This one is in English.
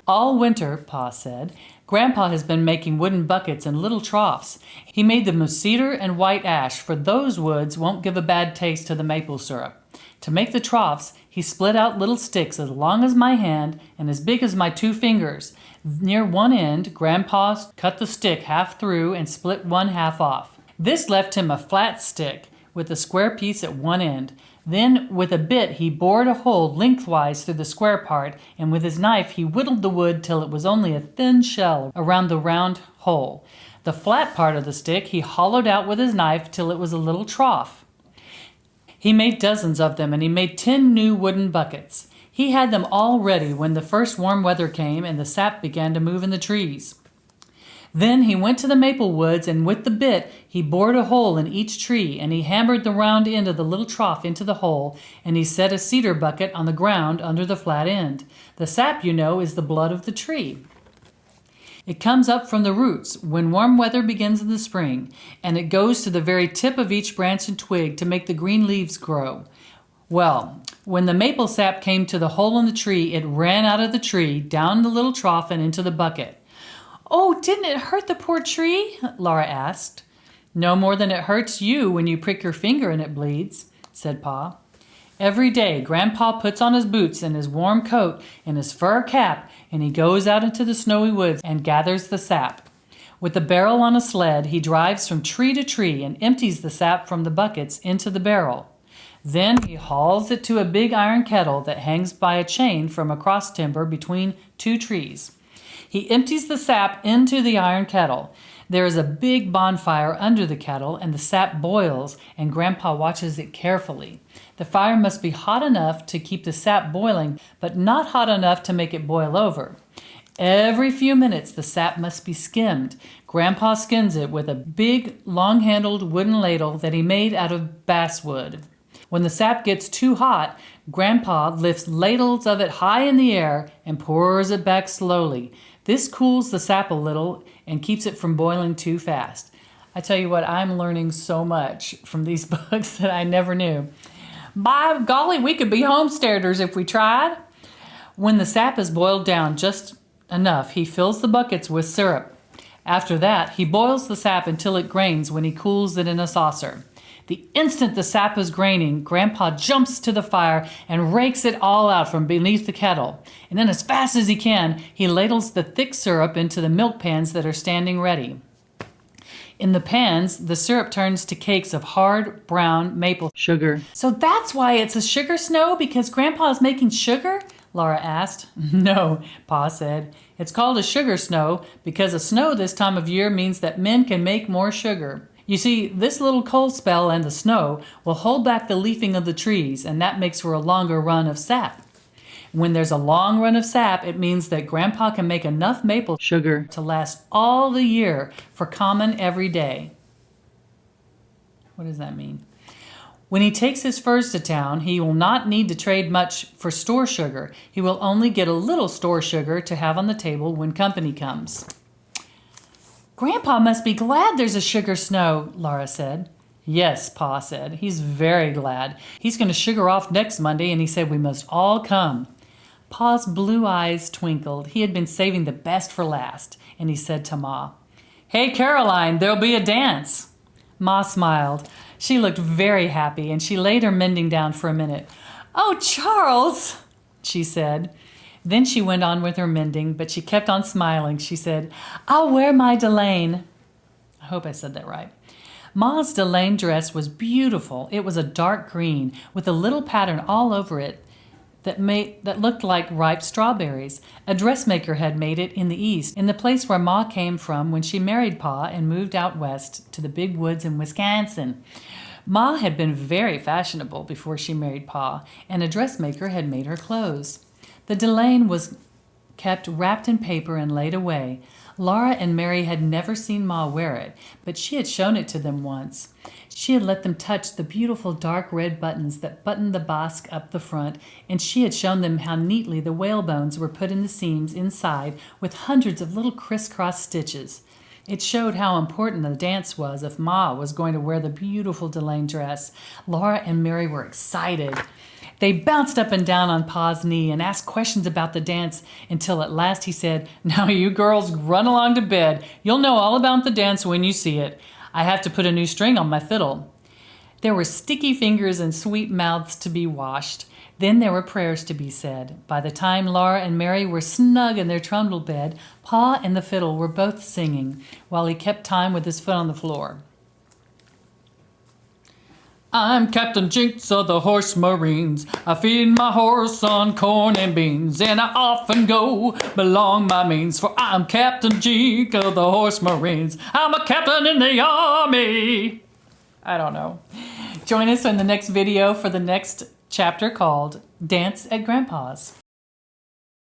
All winter, Pa said, Grandpa has been making wooden buckets and little troughs. He made them of cedar and white ash, for those woods won't give a bad taste to the maple syrup. To make the troughs, he split out little sticks as long as my hand and as big as my 2 fingers. Near one end, Grandpa cut the stick half through and split one half off. This left him a flat stick with a square piece at one end. Then, with a bit, he bored a hole lengthwise through the square part, and with his knife he whittled the wood till it was only a thin shell around the round hole. The flat part of the stick he hollowed out with his knife till it was a little trough. He made dozens of them, and he made 10 new wooden buckets. He had them all ready when the first warm weather came and the sap began to move in the trees. Then he went to the maple woods, and with the bit he bored a hole in each tree, and he hammered the round end of the little trough into the hole, and he set a cedar bucket on the ground under the flat end. The sap, you know, is the blood of the tree. It comes up from the roots when warm weather begins in the spring, and it goes to the very tip of each branch and twig to make the green leaves grow. Well, when the maple sap came to the hole in the tree, it ran out of the tree, down the little trough, and into the bucket. "Oh, didn't it hurt the poor tree?" Laura asked. "No more than it hurts you when you prick your finger and it bleeds," said Pa. Every day, Grandpa puts on his boots and his warm coat and his fur cap, and he goes out into the snowy woods and gathers the sap. With the barrel on a sled, he drives from tree to tree and empties the sap from the buckets into the barrel. Then he hauls it to a big iron kettle that hangs by a chain from a cross timber between 2 trees. He empties the sap into the iron kettle. There is a big bonfire under the kettle, and the sap boils, and Grandpa watches it carefully. The fire must be hot enough to keep the sap boiling, but not hot enough to make it boil over. Every few minutes, the sap must be skimmed. Grandpa skims it with a big, long-handled wooden ladle that he made out of basswood. When the sap gets too hot, Grandpa lifts ladles of it high in the air and pours it back slowly. This cools the sap a little and keeps it from boiling too fast. I tell you what, I'm learning so much from these books that I never knew. By golly, we could be homesteaders if we tried. When the sap is boiled down just enough, he fills the buckets with syrup. After that, he boils the sap until it grains when he cools it in a saucer. The instant the sap is graining, Grandpa jumps to the fire and rakes it all out from beneath the kettle. And then as fast as he can, he ladles the thick syrup into the milk pans that are standing ready. In the pans, the syrup turns to cakes of hard, brown maple sugar. "So that's why it's a sugar snow, because Grandpa is making sugar?" Laura asked. "No," Pa said. "It's called a sugar snow because a snow this time of year means that men can make more sugar. You see, this little cold spell and the snow will hold back the leafing of the trees, and that makes for a longer run of sap. When there's a long run of sap, it means that Grandpa can make enough maple sugar to last all the year for common every day." What does that mean? "When he takes his furs to town, he will not need to trade much for store sugar. He will only get a little store sugar to have on the table when company comes." "Grandpa must be glad there's a sugar snow," Laura said. "Yes," Pa said. "He's very glad. He's going to sugar off next Monday, and he said we must all come." Pa's blue eyes twinkled. He had been saving the best for last, and he said to Ma, "Hey, Caroline, there'll be a dance." Ma smiled. She looked very happy, and she laid her mending down for a minute. "Oh, Charles," she said. Then she went on with her mending, but she kept on smiling. She said, "I'll wear my delaine." I hope I said that right. Ma's delaine dress was beautiful. It was a dark green with a little pattern all over it that looked like ripe strawberries. A dressmaker had made it in the East, in the place where Ma came from when she married Pa and moved out west to the big woods in Wisconsin. Ma had been very fashionable before she married Pa, and a dressmaker had made her clothes. The delaine was kept wrapped in paper and laid away. Laura and Mary had never seen Ma wear it, but she had shown it to them once. She had let them touch the beautiful dark red buttons that buttoned the basque up the front, and she had shown them how neatly the whalebones were put in the seams inside with hundreds of little crisscross stitches. It showed how important the dance was if Ma was going to wear the beautiful delaine dress. Laura and Mary were excited. They bounced up and down on Pa's knee and asked questions about the dance until at last he said, "Now you girls run along to bed. You'll know all about the dance when you see it. I have to put a new string on my fiddle." There were sticky fingers and sweet mouths to be washed. Then there were prayers to be said. By the time Laura and Mary were snug in their trundle bed, Pa and the fiddle were both singing, while he kept time with his foot on the floor. "I'm Captain Jinks of the Horse Marines. I feed my horse on corn and beans, and I often go belong my means, for I'm Captain Jink of the Horse Marines. I'm a captain in the army." I don't know. Join us in the next video for the next chapter called Dance at Grandpa's.